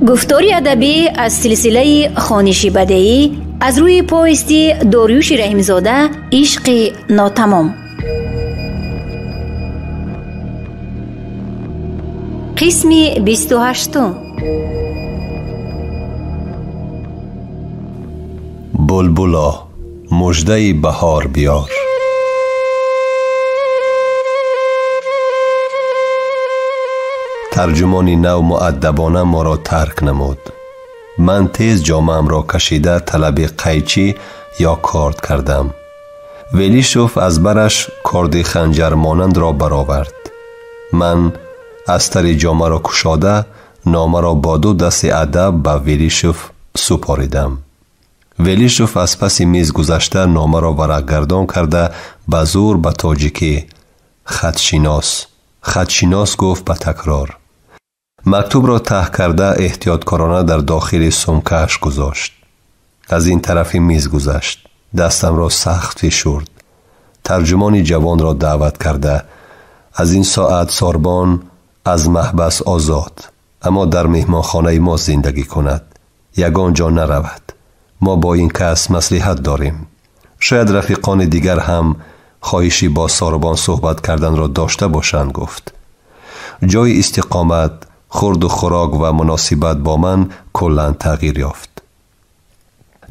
گفتاری ادبی از سلسله خوانشی بدیعی از روی پوستی داریوش رحیمزاده عشق ناتمام. قسم 28. بلبلا مژده بهار بیار. ترجمان نو مؤدبانه ما را ترک نمود. من تیز جامه‌ام را کشیده طلب قیچی یا کارد کردم. ولیشوف از برش کارد خنجر مانند را برآورد. من استر جامه را کشاده نامه را با دو دست ادب به ولیشوف سپاریدم. ولیشوف از پس میز گذشته نامه را ورقگردان کرده به زور به تاجیکی خطشیناس گفت به تکرار. مکتوب را ته کرده احتیاطکارانه در داخل سمکه‌اش گذاشت. از این طرفی میز گذشت. دستم را سخت فشرد. ترجمان جوان را دعوت کرده از این ساعت ساربان از محبس آزاد، اما در مهمانخانه ما زندگی کند، یگان جا نرود. ما با این کس مصلحت داریم. شاید رفیقان دیگر هم خواهشی با ساربان صحبت کردن را داشته باشند. گفت جای استقامت، خورد و خوراک و مناسبت با من کلاً تغییر یافت.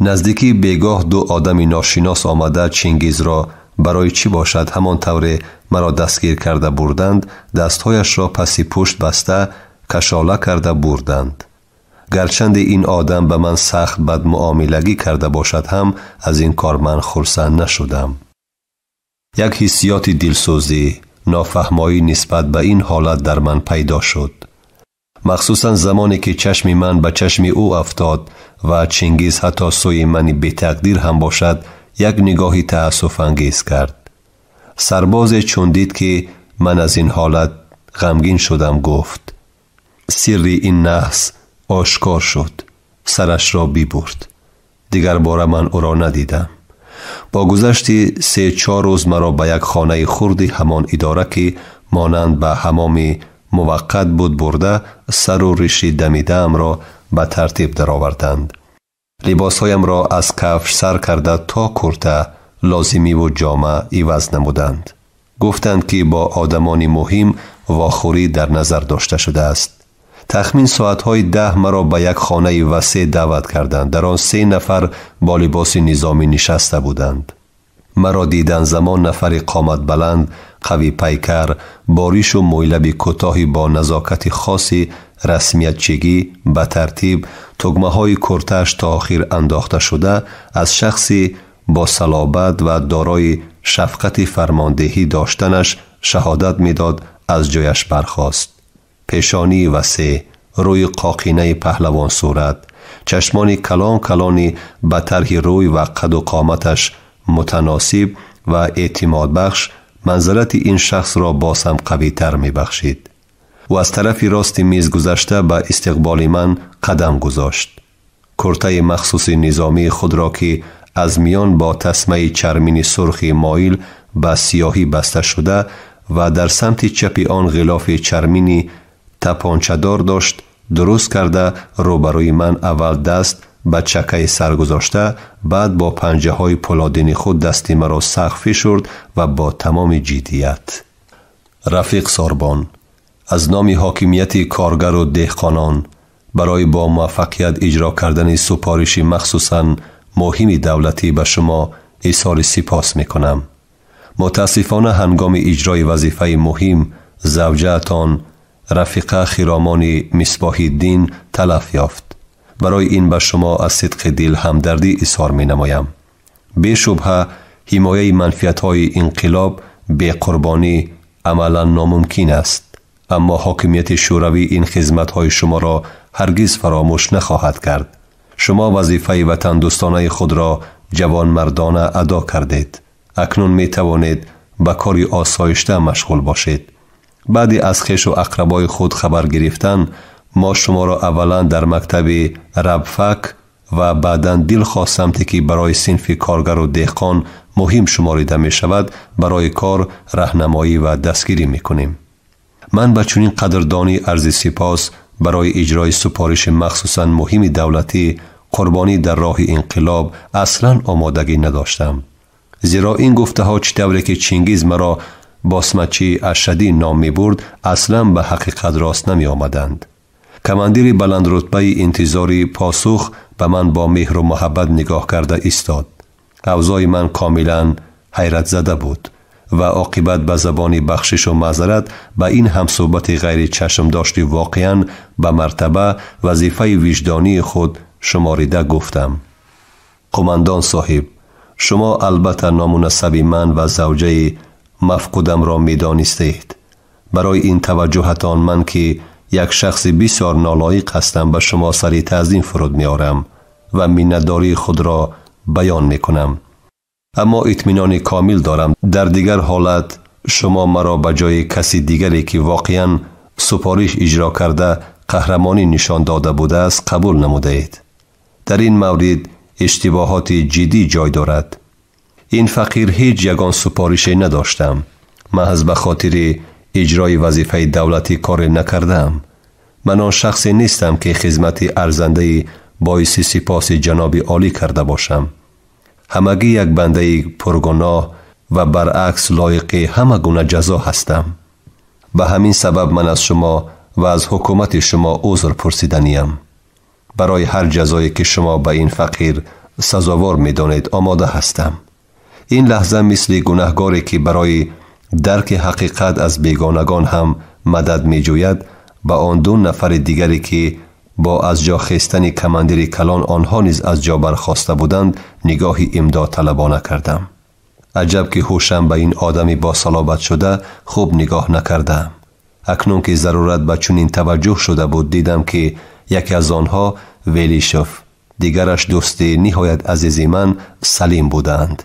نزدیکی بیگاه دو آدمی ناشناس آمده چنگیز را برای چی باشد همان طور مرا دستگیر کرده بردند. دستهایش را پسی پشت بسته کشاله کرده بردند. گرچند این آدم به من سخت بد معاملگی کرده باشد هم از این کار من خرسند نشدم. یک حسیات دلسوزی، نافهمایی نسبت به این حالت در من پیدا شد، مخصوصا زمانی که چشم من به چشم او افتاد و چنگیز حتی سوی من بی تقدیر هم باشد یک نگاهی تأسف انگیز کرد. سرباز چون دید که من از این حالت غمگین شدم گفت سری این نحس آشکار شد. سرش را بیبرد. دیگر باره من او را ندیدم. با گذشت 3-4 روز مرا به یک خانه خردی همان اداره که مانند به حمامی موقت بود برده سر و ریشی دمیده ام را به ترتیب درآوردند. لباسهایم را از کفش سر کرده تا کرته، لازمی و جامه عوض نمودند. گفتند که با آدمان مهم واخوری در نظر داشته شده است. تخمین ساعتهای 10 مرا به یک خانه وسیع دعوت کردند. در آن 3 نفر با لباس نظامی نشسته بودند. مرا دیدن زمان نفری قامت بلند، قوی پیکر، با ریش و مویلب کوتاهی با نزاکت خاصی رسمیتچگی به ترتیب تگمه های کرتش تا آخر انداخته شده از شخصی با صلابت و دارای شفقت فرماندهی داشتنش شهادت میداد. از جایش برخاست. پیشانی وسیع، روی قاقینه پهلوان صورت، چشمانی کلان کلانی به طرح روی و قد و قامتش متناسب و اعتماد بخش منزلت این شخص را باز هم قوی تر می بخشید. و از طرف راست میز گذشته به استقبال من قدم گذاشت. کرته مخصوص نظامی خود را که از میان با تسمه چرمین سرخی مایل به سیاهی بسته شده و در سمت چپ آن غلاف چرمینی تپانچه‌دار داشت درست کرده روبروی من اول دست به چکه سر گذاشته، بعد با پنجه های پولادین خود دستی مرا سخت فشرد و با تمام جدیت رفیق ساربان، از نام حاکمیت کارگر و دهقانان برای با موفقیت اجرا کردن سپارشی مخصوصاً مهم دولتی به شما اظهار سپاس میکنم. متاسفانه هنگام اجرای وظیفه مهم زوجه‌تان رفیقه خیرامان مصباح الدین تلف یافت. برای این به شما از صدق دل همدردی اظهار می نمایم. بی شبهه حمایه منفعت‌های انقلاب بی قربانی عملا ناممکن است، اما حاکمیت شوروی این خدمت‌های شما را هرگز فراموش نخواهد کرد. شما وظیفه وطن دوستانه خود را جوان مردانه ادا کردید. اکنون می توانید به کاری آسایشته مشغول باشید. بعد از خویش و اقربای خود خبر گرفتن، ما شما را اولا در مکتب ربفک و بعداً دلخواه سمتی که برای صنف کارگر و دهقان مهم شماریده می شود برای کار راهنمایی و دستگیری می کنیم. من به چنین قدردانی عرض سپاس برای اجرای سپارش مخصوصاً مهم دولتی قربانی در راه انقلاب اصلاً آمادگی نداشتم. زیرا این گفته ها چطوری که چنگیز مرا باسمچی اشدی نام می برد اصلاً به حقیقت راست نمی آمدند. کماندیر بلند رتبه انتظاری پاسخ به من با مهر و محبت نگاه کرده ایستاد. اوضاع من کاملاً حیرت زده بود و عاقبت به زبان بخشش و معذرت به این همصحبت غیر چشم داشتی واقعاً به مرتبه وظیفه وجدانی خود شماریده گفتم: قماندان صاحب، شما البته نامناسب من و زوجه مفقودم را می دانستید. برای این توجهتان من که یک شخص بسیار نالایق هستم به شما سری تعظیم فرود می آرم و منتداری خود را بیان می کنم. اما اطمینان کامل دارم در دیگر حالت شما مرا به جای کسی دیگری که واقعاً سپارش اجرا کرده قهرمانی نشان داده بوده است قبول نمودید. در این مورد اشتباهات جدی جای دارد. این فقیر هیچ یگان سپارشی نداشتم. محض به خاطر اجرای وظیفه دولتی کار نکردم. من آن شخصی نیستم که خدمت ارزنده باعث سپاس جناب عالی کرده باشم. همگی یک بنده پرگناه و برعکس لایق همه گونه جزا هستم. به همین سبب من از شما و از حکومت شما عذر پرسیدنیم. برای هر جزایی که شما به این فقیر سزاوار می دانید آماده هستم. این لحظه مثل گناهکاری که برای درک حقیقت از بیگانگان هم مدد می جوید با آن دو نفر دیگری که با از جا خیستن کماندیر کلان آنها نیز از جا برخاسته بودند نگاهی امداد طلبانه کردم. عجب که هوشم به این آدمی با صلابت شده خوب نگاه نکردم. اکنون که ضرورت به چنین توجه شده بود دیدم که یکی از آنها ویلیشوف، دیگرش دوست نهایت عزیز من سلیم بودند.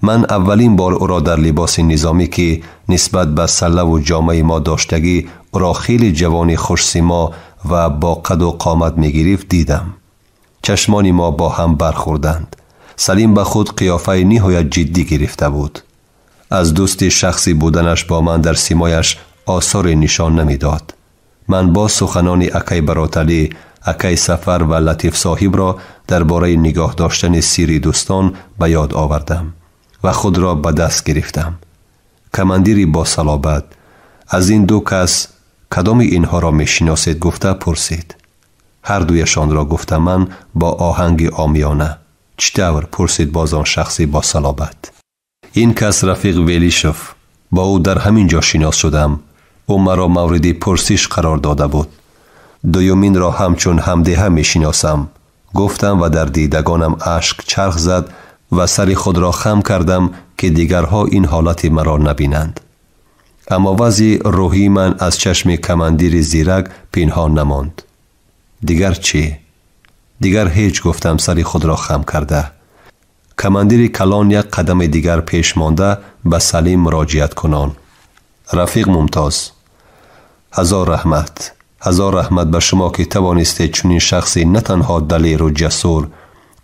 من اولین بار او را در لباس نظامی که نسبت به سله و جامه ما داشتگی او را خیلی جوانی خوش‌سیما و با قد و قامت می گرفت دیدم. چشمان ما با هم برخوردند. سلیم به خود قیافه نهایت جدی گرفته بود. از دوست شخصی بودنش با من در سیمایش آثار نشان نمی داد. من با سخنان اکای براتلی، اکای سفر و لطیف صاحب را درباره نگاه داشتن سیری دوستان به یاد آوردم و خود را به دست گرفتم. کماندیری با صلابت: از این دو کس کدام اینها را می شناسید؟ گفته پرسید. هر دویشان را گفتم من با آهنگ عامیانه. چطور؟ پرسید باز آن شخصی با صلابت. این کس رفیق ویلیشوف، با او در همین جا شناس شدم. او مرا مورد پرسش قرار داده بود. دویمین را همچون همدیه می شناسم گفتم و در دیدگانم اشک چرخ زد و سر خود را خم کردم که دیگرها این حالت مرا نبینند. اما وضع روحی من از چشم کماندیر زیرک پنهان نماند. دیگر چی؟ دیگر هیچ، گفتم سر خود را خم کرده. کماندیر کلان یک قدم دیگر پیش مانده به سلیم مراجعت کنان: رفیق ممتاز، هزار رحمت به شما که توانستید چنین شخصی نه تنها دلیر و جسور،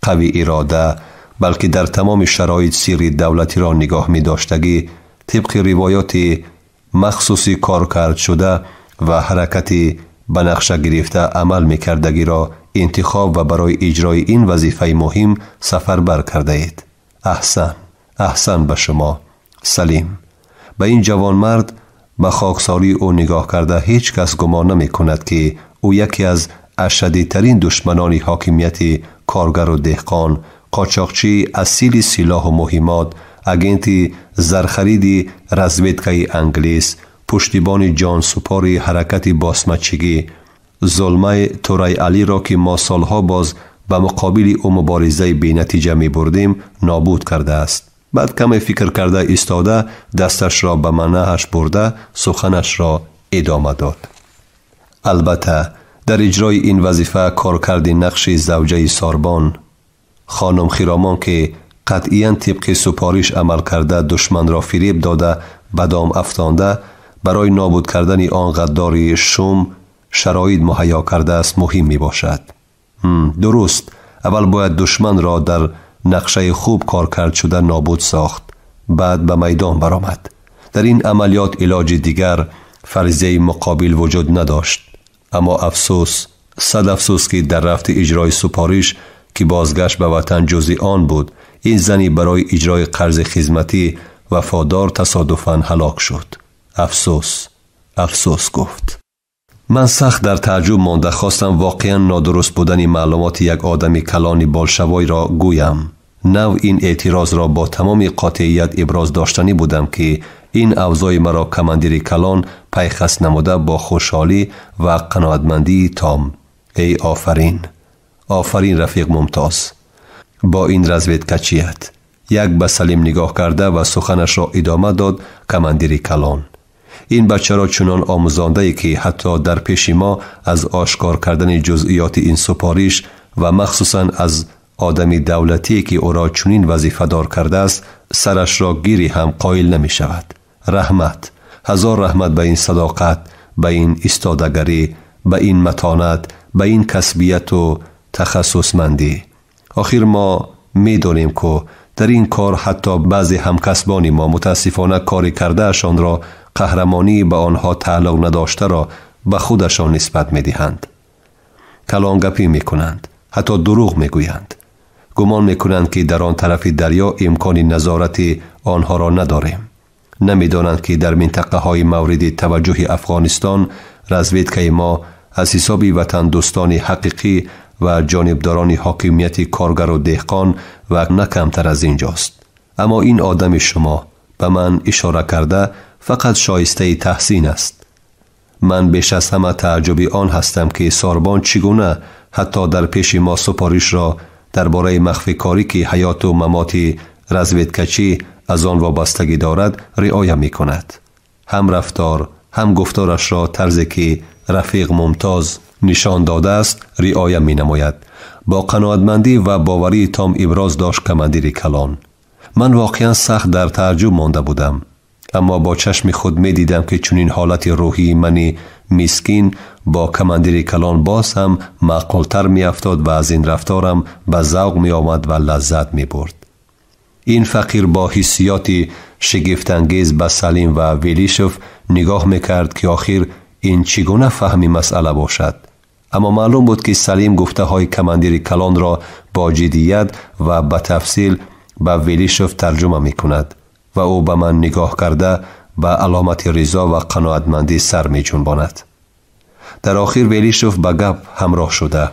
قوی اراده، بلکه در تمام شرایط سیری دولتی را نگاه می داشتگی طبق روایات مخصوصی کار کرد شده و حرکتی به نقشه گرفته عمل می کردگی را انتخاب و برای اجرای این وظیفه مهم سفربر کرده اید. احسن به شما. سلیم به این جوان مرد به خاکساری او نگاه کرده هیچ کس گمان نمی کند که او یکی از اشدی ترین دشمنان حاکمیت کارگر و دهقان، قاچاقچی اصیل سلاح و مهمات، اگنت زرخرید رزویدکای انگلیس، پشتیبان جان سپاری حرکت باسمچگی، ظلمه توری علی را که ما سالها باز به مقابل او مبارزه بی نتیجه می بردیم نابود کرده است. بعد کمی فکر کرده ایستاده دستش را به منهش برده سخنش را ادامه داد. البته در اجرای این وظیفه کار کردی نقش زوجه ساربان خانم خیرامان که قطعاً طبق سپارش عمل کرده دشمن را فریب داده بدام افتانده برای نابود کردن آن غداری شوم شرایط مهیا کرده است مهم می باشد. درست، اول باید دشمن را در نقشه خوب کار کرد شده نابود ساخت، بعد به میدان برآمد. در این عملیات علاج دیگر فرضیه مقابل وجود نداشت. اما افسوس، صد افسوس که در رفت اجرای سپارش که بازگشت به وطن جزئی آن بود، این زنی برای اجرای قرض خدمتی وفادار تصادفاً هلاک شد. افسوس، افسوس گفت. من سخت در تعجب مانده خواستم واقعاً نادرست بودن معلومات یک آدم کلان بالشوی را گویم. نو این اعتراض را با تمام قاطعیت ابراز داشتنی بودم که این اوضاع مرا کماندیر کلان پیخست نموده با خوشحالی و قناعتمندی تام. ای آفرین، آفرین رفیق ممتاز. با این رزویدکچیت یک به سلیم نگاه کرده و سخنش را ادامه داد کماندیر کلان. این بچه را چنان آموزانده ای که حتی در پیش ما از آشکار کردن جزئیات این سپارش و مخصوصاً از آدمی دولتی که او را چنین وظیفه دار کرده است سرش را گیری هم قائل نمی شود. رحمت، هزار رحمت به این صداقت، به این استادگری، به این متانت، به این کسبیت و تخصصمندی. آخر ما می دانیم که در این کار حتی بعضی همکسبان ما متاسفانه کاری کرده اشان را قهرمانی به آنها تعلق نداشته را به خودشان نسبت می دهند. کلانگپی می کنند، حتی دروغ می گویند. گمان می کنند که در آن طرف دریا امکان نظارت آنها را نداریم. نمی دانند که در منطقه های مورد توجه افغانستان رزویدکه ما از حساب وطن دوستان حقیقی و جانبداران حاکمیت کارگر و دهقان و نه کمتر از اینجاست. اما این آدم شما به من اشاره کرده فقط شایسته تحسین است. من بیش از همه تعجبی آن هستم که ساربان چگونه حتی در پیش ما سپارش را درباره مخفی کاری که حیات و ممات رزویدکچی از آن وابستگی دارد رعایت می کند. هم رفتار هم گفتارش را طرزی که رفیق ممتاز نشان داده است رعایت می نماید. با قناعتمندی و باوری تام ابراز داشت کماندیر کلان. من واقعا سخت در تعجب مانده بودم، اما با چشم خود می دیدم که چنین حالت روحی منی مسکین با کماندیر کلان باز هم معقولتر می افتاد و از این رفتارم به ذوق می آمد و لذت می برد. این فقیر با حسیاتی شگفت‌انگیز به سلیم و ویلیشوف نگاه می کرد که آخر این چگونه فهمی مسئله باشد. اما معلوم بود که سلیم گفته های کماندیر کلان را با جدیت و به تفصیل به ویلیشوف ترجمه می کند و او به من نگاه کرده به علامت رضا و قناعتمندی سر می جنباند. در آخر ویلیشوف به گپ همراه شده: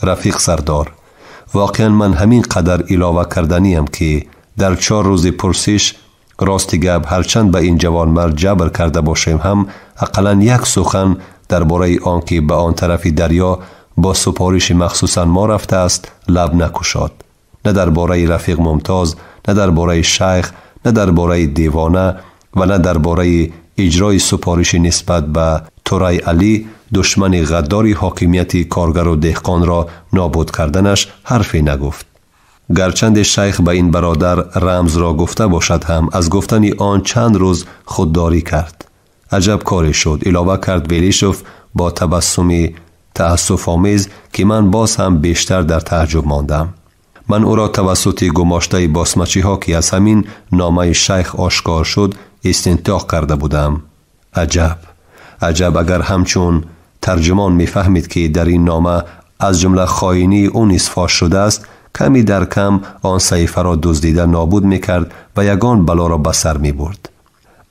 رفیق سردار، واقعا من همین قدر علاوه کردنیم که در 4 روز پرسش راست گپ هرچند به این جوان مرد جبر کرده باشیم هم اقلا یک سخن درباره آن که به آن طرف دریا با سپارش مخصوصا ما رفته است لب نکشاد. نه درباره رفیق ممتاز، نه درباره شیخ، نه درباره دیوانه و نه درباره اجرای سپارش نسبت به تورای علی دشمن غداری حاکمیت کارگر و دهقان را نابود کردنش حرفی نگفت. گرچند شیخ به این برادر رمز را گفته باشد هم از گفتن آن چند روز خودداری کرد. عجب کاری شد، علاوه کرد ویلیشوف با تبسمی تأسف آمیز که من باز هم بیشتر در تعجب ماندم. من او را توسط گماشته باسمچی ها که از همین نامه شیخ آشکار شد استنتاق کرده بودم. عجب اگر همچون ترجمان میفهمید که در این نامه از جمله خائنی او نیز فاش شده است، کمی در کم آن صحیفه را دزدیده نابود میکرد و یگان بلا را به سر میبرد.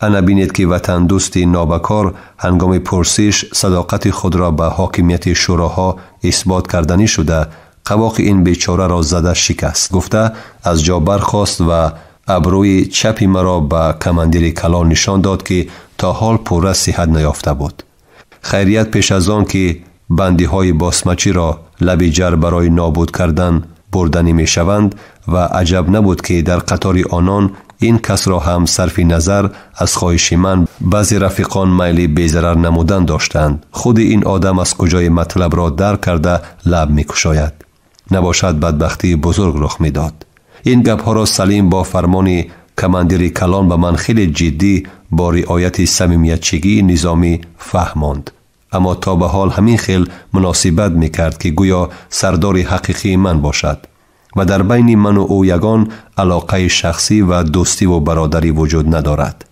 انا بینید که وطن دوستی نابکار هنگام پرسش صداقت خود را به حاکمیت شوراها اثبات کردنی شده قواق این بیچاره را زده شکست گفته از جا برخاست و ابروی چپی مرا به کماندیر کلان نشان داد که تا حال پوره صحت نیافته بود. خیریت پیش از آن که بندی های باسمچی را لبی جر برای نابود کردن بردنی می شوند و عجب نبود که در قطار آنان این کس را هم صرف نظر از خواهش من بعضی رفیقان میل بی‌ضرر نمودن داشتند. خود این آدم از کجای مطلب را در کرده لب می کشاید. نباشد بدبختی بزرگ رخ می داد. این گپ ها را سلیم با فرمان کماندیر کلان به من خیلی جدی با رعایت صمیمیت‌چگی نظامی فهماند. اما تا به حال همین خیل مناسبت می کرد که گویا سردار حقیقی من باشد و در بین من و او یگان علاقه شخصی و دوستی و برادری وجود ندارد.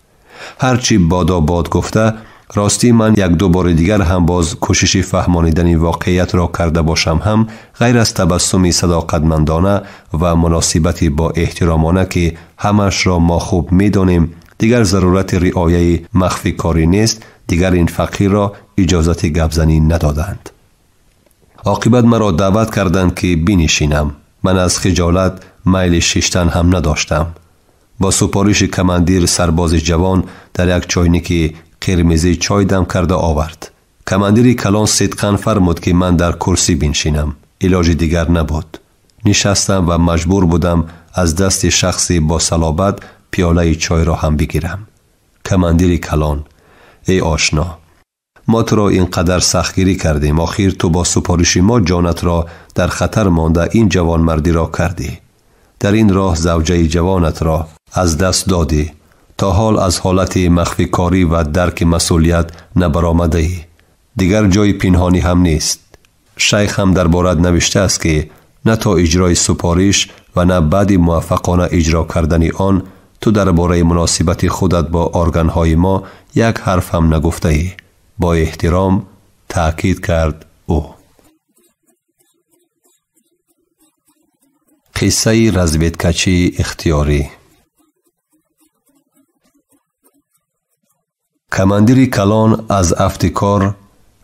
هرچی بادا باد گفته راستی من یک دو بار دیگر هم باز کوشش فهمانیدن واقعیت را کرده باشم هم غیر از تبسم صداقتمندانه و مناسبتی با احترامانه که همش را ما خوب می‌دانیم دیگر ضرورت رعایت مخفی کاری نیست، دیگر این فقیر را اجازت گپ‌زنی ندادند. عاقبت مرا دعوت کردند که بنشینم. من از خجالت میل شیشتن هم نداشتم. با سپارش کماندیر سرباز جوان در یک چاینک قرمزی چای دم کرده آورد. کماندیر کلان صدقاً فرمود که من در کرسی بنشینم. علاج دیگر نبود. نشستم و مجبور بودم از دست شخصی با صلابت پیاله چای را هم بگیرم. کماندیر کلان: ای آشنا، ما تو را اینقدر سختگیری کردیم، آخر تو با سپارش ما جانت را در خطر مانده این جوان مردی را کردی. در این راه زوجه جوانت را از دست دادی. تا حال از حالت مخفی کاری و درک مسئولیت نبرآمده ای. دیگر جای پنهانی هم نیست. شیخ هم در بارت نوشته است که نه تا اجرای سپارش و نه بعد موفقانه اجرا کردن آن تو درباره مناسبت خودت با ارگان‌های ما یک حرف هم نگفته ای. با احترام تأکید کرد او. قصه رزویدکچی اختیاری. کماندیر کلان از افتکار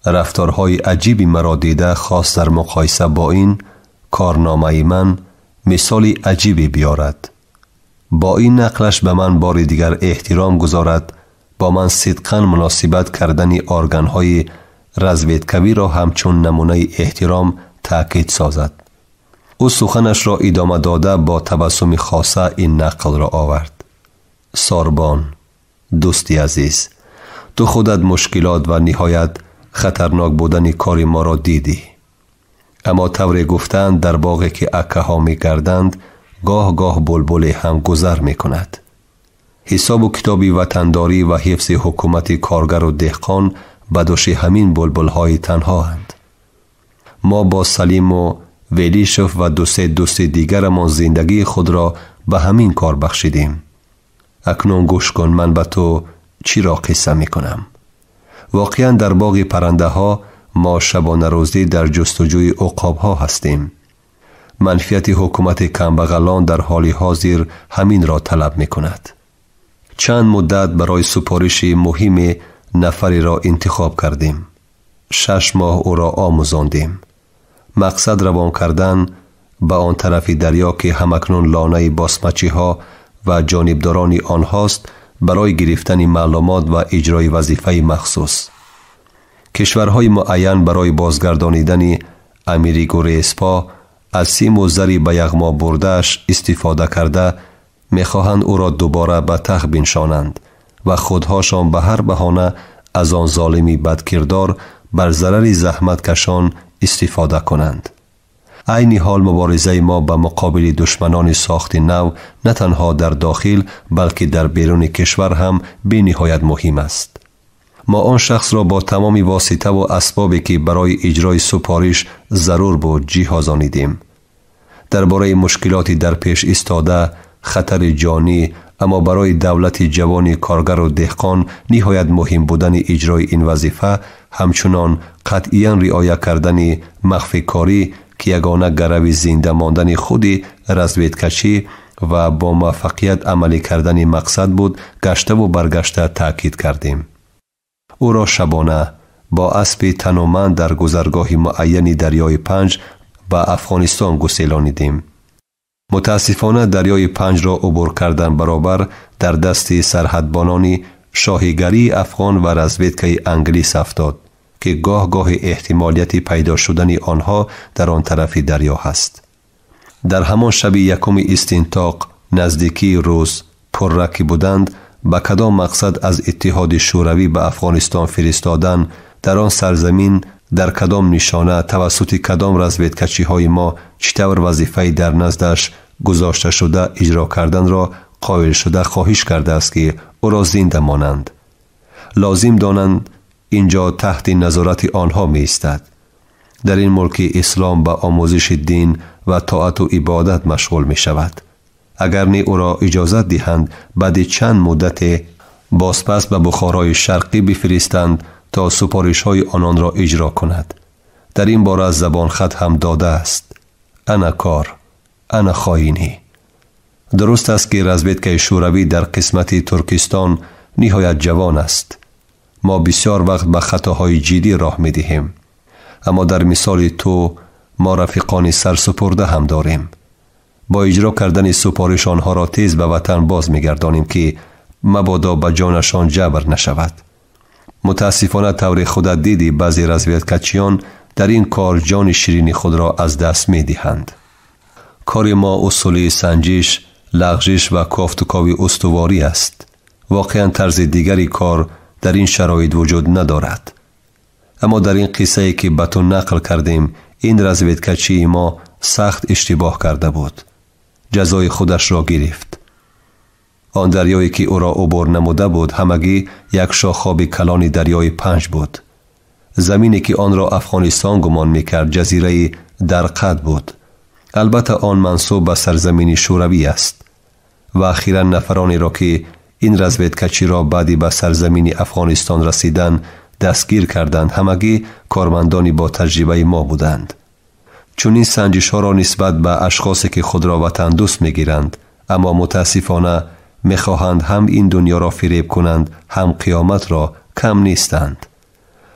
رفتارهای عجیبی مرا دیده خواست در مقایسه با این کارنامه من مثالی عجیبی بیارد. با این نقلش به من بار دیگر احترام گذارد، با من صدقاً مناسبت کردن ارگان‌های رزویدکوی را همچون نمونه احترام تأکید سازد. او سخنش را ادامه داده با تبسم خاصه این نقل را آورد. ساربان، دوستی عزیز، تو خودت مشکلات و نهایت خطرناک بودن کار ما را دیدی. اما طور گفتن در باغی که اکه ها می گردند گاه گاه بلبل هم گذر می کند. حساب و کتابی وطنداری و حفظ حکومت کارگر و دهقان بدوش همین بلبل های تنها هند. ما با سلیم و ویلیشف و دوست دیگرمان زندگی خود را به همین کار بخشیدیم. اکنون گوش کن، من به تو چی را قصه می کنم. واقعا در باغ پرنده ها ما شبانه روزی در جستجوی عقاب ها هستیم. منفیت حکومت کمبغلان در حال حاضر همین را طلب می کند. چند مدت برای سپارش مهم نفری را انتخاب کردیم. 6 ماه او را آموزاندیم. مقصد روان کردن به آن طرف دریا که همکنون لانه باسمچی ها و جانبداران آنهاست برای گرفتن معلومات و اجرای وظیفه مخصوص. کشورهای معین برای بازگردانیدن امریگو ریسپا از سیم و زری به یغما بردهش استفاده کرده میخواهند او را دوباره به تخت بنشانند و خودهاشان به هر بهانه از آن ظالمی بدکردار بر ضرر زحمت کشان استفاده کنند. عین حال مبارزه ما به مقابل دشمنان ساخت نو نه تنها در داخل بلکه در بیرون کشور هم به نهایت مهم است. ما آن شخص را با تمام واسطه و اسبابی که برای اجرای سپارش ضرور بود جهازانیدیم. درباره مشکلاتی در پیش ایستاده، خطر جانی، اما برای دولت جوان کارگر و دهقان نهایت مهم بودن اجرای این وظیفه، همچنان قطعاً رعایت کردن مخفی کاری که یگانه گرو زنده ماندن خود رزویدکچی و با موفقیت عملی کردن مقصد بود گشته و برگشته تأکید کردیم. او را شبانه با اسب تنومند در گذرگاه معین دریای پنج به افغانستان گسیلانیدیم. متاسفانه دریای پنج را عبور کردن برابر در دست سرحدبانان شاهیگری افغان و رزویدکه انگلیس افتاد که گاه گاه احتمالیت پیدا شدن آنها در آن طرف دریا هست. در همان شب یکم استنطاق نزدیکی روز پررکی بودند به کدام مقصد از اتحاد شوروی به افغانستان فرستادن، در آن سرزمین در کدام نشانه توسط کدام رزویدکچی های ما چطور وظیفه در نزدش گذاشته شده اجرا کردن را قائل شده خواهش کرده است که او را زنده مانند. لازم دانند اینجا تحت نظارت آنها می ایستد. در این ملک اسلام به آموزش دین و طاعت و عبادت مشغول می شود. اگر نه او را اجازت دهند بعد چند مدت بازپس به بخارای شرقی بفرستند تا سپارش های آنان را اجرا کند. در این باره از زبان خط هم داده است: انا کار، انا خائنی. درست است که رزویدکه شوروی در قسمت ترکستان نهایت جوان است. ما بسیار وقت به خطاهای جدی راه می دهیم، اما در مثال تو ما رفیقان سرسپرده هم داریم. با اجرا کردن سپارش آنها را تیز به وطن باز می گردانیم که مبادا به جانشان جبر نشود. متاسفانه طور خودت دیدی بعضی رزویدکچیان در این کار جان شیرین خود را از دست می دهند. کار ما اصولی سنجش، لغزش و کافتوکاوی استواری است. واقعا طرز دیگری کار در این شرایط وجود ندارد. اما در این قصه که به تو نقل کردیم، این رزویدکچی ما سخت اشتباه کرده بود. جزای خودش را گرفت. آن دریایی که او را عبور نموده بود همگی یک شاخاب کلان دریای پنج بود. زمینی که آن را افغانستان گمان میکرد جزیره در قد بود. البته آن منسوب به سرزمین شوروی است و اخیراً نفرانی را که این رزویدکچی را بعدی به سرزمین افغانستان رسیدن دستگیر کردند همگی کارمندانی با تجربه ما بودند. چون این سنجش ها را نسبت به اشخاصی که خود را وطن دوست میگیرند اما متاسفانه میخواهند هم این دنیا را فریب کنند هم قیامت را کم نیستند.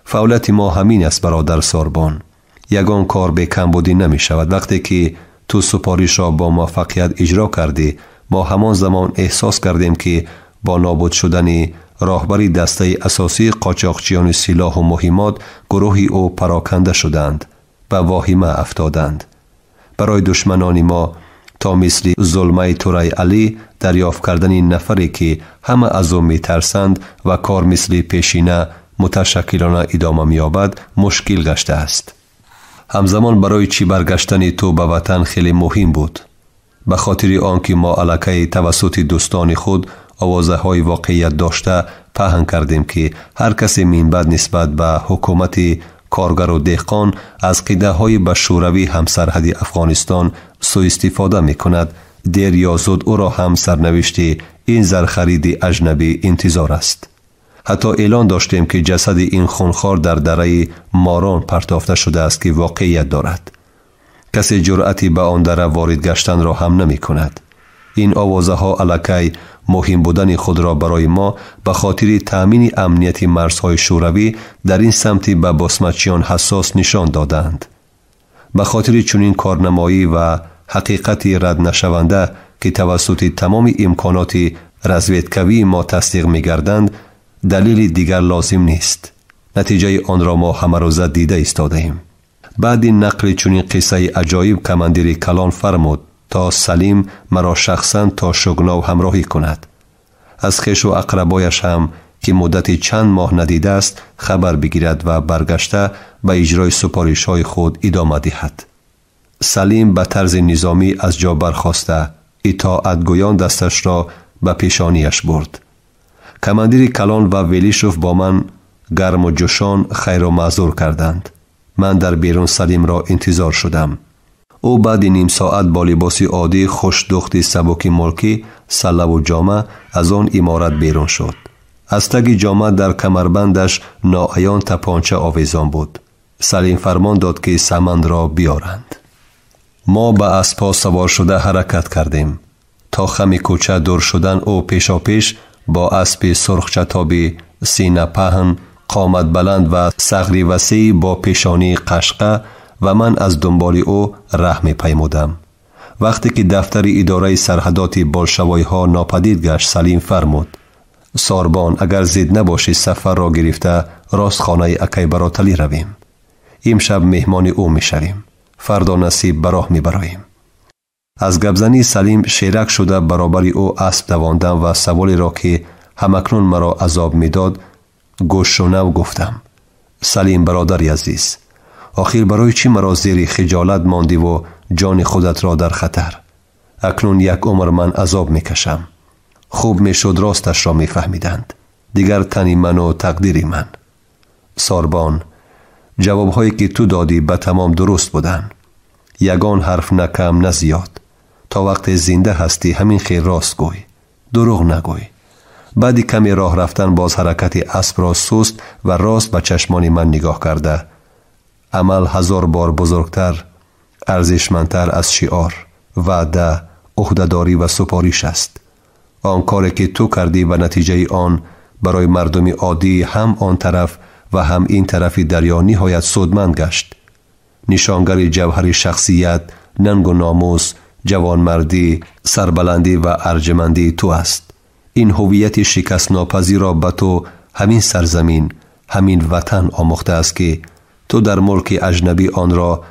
فعالیت ما همین است برادر ساربان. یگان کار به کمبودی نمی شود. وقتی که تو سپارش را با موفقیت اجرا کردی ما همان زمان احساس کردیم که با نابود شدن راهبری دسته اساسی قاچاقچیان سلاح و مهمات گروهی او پراکنده شدند و واهمه افتادند. برای دشمنان ما تا مثل ظلمه توری علی دریافت کردن نفری که همه از او می ترسند و کار مثل پیشینه متشکلانه ادامه می‌یابد مشکل گشته است. همزمان برای چی برگشتن تو به وطن خیلی مهم بود. به خاطر آنکه ما علاقه توسط دوستان خود آوازه های واقعیت داشته پهن کردیم که هر کسی من بعد نسبت به حکومت کارگر و دهقان از قیده های به شوروی همسرحد افغانستان سوء استفاده می کند. دیر یا زود او را هم سرنوشت این زرخرید اجنبی انتظار است. حتی اعلان داشتیم که جسد این خونخوار در دره ماران پرتافته شده است که واقعیت دارد. کسی جرأتی به آن دره وارد گشتن را هم نمی کند. این آوازه ها علاقه مهم بودن خود را برای ما به خاطر تأمین امنیت مرزهای شوروی در این سمت به باسمچیان حساس نشان دادند. به خاطر چنین کارنمایی و حقیقت رد نشونده که توسط تمام امکانات رزویدکوی ما تصدیق می گردند دلیل دیگر لازم نیست. نتیجه آن را ما همه روزه دیده ایستاده ایم. بعد این نقل چنین قصه عجایب کماندیر کلان فرمود تا سلیم مرا شخصا تا شگناو همراهی کند. از خویش و اقربایش هم که مدت چند ماه ندیده است خبر بگیرد و برگشته به اجرای سپارش های خود ادامه دهد. سلیم به طرز نظامی از جا برخاسته اطاعتگویان دستش را به پیشانیش برد. کماندیر کلان و ویلیشوف با من گرم و جوشان خیر و معذور کردند. من در بیرون سلیم را انتظار شدم. او بعد نیم ساعت با لباس عادی خوش دخت سبک ملکی سله و جامه از آن امارت بیرون شد. از تگ جامه در کمربندش ناعیان تپانچه آویزان بود. سلیم فرمان داد که سمند را بیارند. ما به اسب‌ها سوار شده حرکت کردیم. تا خم کوچه دور شدن او پیشا پیش با اسب سرخ چتابی سینه پهن قامت بلند و صغری وسیع با پیشانی قشقه و من از دنبال او ره می پیمودم. وقتی که دفتر اداره سرحدات بولشوی‌ها ها ناپدید گشت سلیم فرمود: ساربان اگر زید نباشی سفر را گرفته راست خانه اکی براتلی رویم. امشب مهمان او می شویم. فردا نصیب براه می براییم. از گبزنی سلیم شیرک شده برابر او اسب دواندم و سوالی را که همکنون مرا عذاب می داد گوش شنو گفتم: سلیم برادری عزیز، آخر برای چی مرا زیر خجالت ماندی و جان خودت را در خطر؟ اکنون یک عمر من عذاب می کشم. خوب می شد راستش را می فهمیدند. دیگر تنی من و تقدیری من. ساربان، جوابهایی که تو دادی به تمام درست بودن. یگان حرف نکم نزیاد. تا وقت زنده هستی همین خیر راست گوی. دروغ نگوی. بعد کمی راه رفتن باز حرکت اسب را سست و راست به چشمان من نگاه کرده. عمل 1000 بار بزرگتر، ارزشمندتر از شعار، وعده، عهده‌داری و سپارش است. آن کاری که تو کردی و نتیجه آن برای مردم عادی هم آن طرف و هم این طرف دریا نهایت سودمند گشت. نشانگر جوهر شخصیت، ننگ و ناموس، جوانمردی، سربلندی و ارجمندی تو است. این هویت شکست ناپذیر را به تو همین سرزمین، همین وطن آموخته است که تو در ملک اجنبی آن را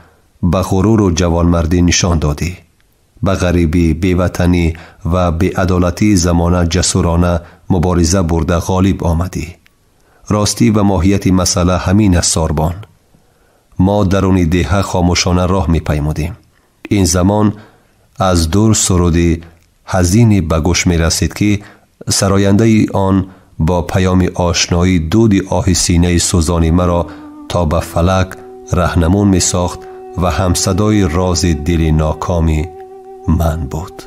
به غرور و جوانمردی نشان دادی. به غریبی، بی‌وطنی و بی‌عدالتی زمانه جسورانه مبارزه برده غالب آمدی. راستی و ماهیت مسئله همین است ساربان. ما درون دیه خاموشانه راه می پیمودیم. این زمان از دور سرودی حزینی به گوش می رسید که سراینده آن با پیام آشنایی دود آه سینه سوزانی مرا تا به فلک رهنمون می ساخت و هم صدای راز دل ناکامی من بود.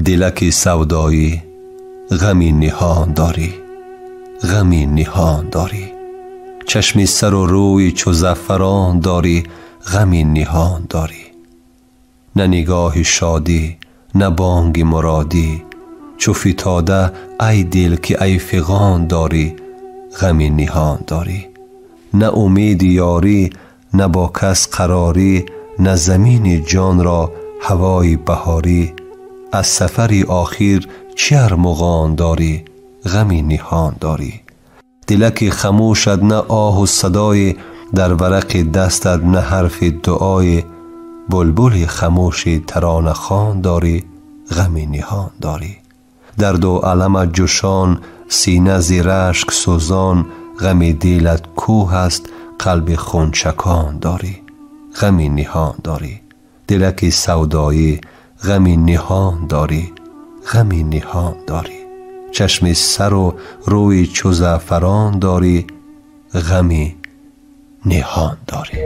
دلک سودایی، غمی نهان داری، غمی نهان داری. چشمی سر و روی چو زعفران داری، غمی نهان داری. نه نگاه شادی، نه بانگ مرادی، چو فتاده ای دل که ای فغان داری، غمی نهان داری. نه امید یاری، نه با کس قراری، نه زمین جان را هوای بهاری. از سفری آخر چه ارمغان داری، غمی نهان داری. دلک خموشت نه آه و صدای، در ورق دستت نه حرف دعای. بلبل خموش ترانه خوان داری، غمی نهان داری. درد و علم جوشان، سینه ز رشک سوزان. غم دلت کوه است، قلب خون چکان داری، غمی نهان داری. دلک سودایی، غمی نهان داری، غمی نهان داری. چشم سر و روی چو زعفران داری، غمی نهان داری.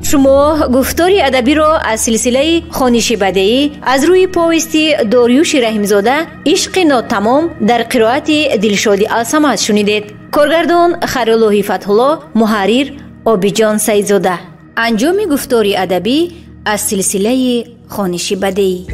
شما گفتاری ادبی را از سلسله خوانش بدیعی از روی پویستی داریوش رحیمزاده عشق ناتمام در قرائت دلشادی الصمد شنیدید. کارگردان خیرالله فتح‌الله، محرر عابدجان سیدزاده. انجام گفتاری ادبی از سلسله خوانش بدیعی.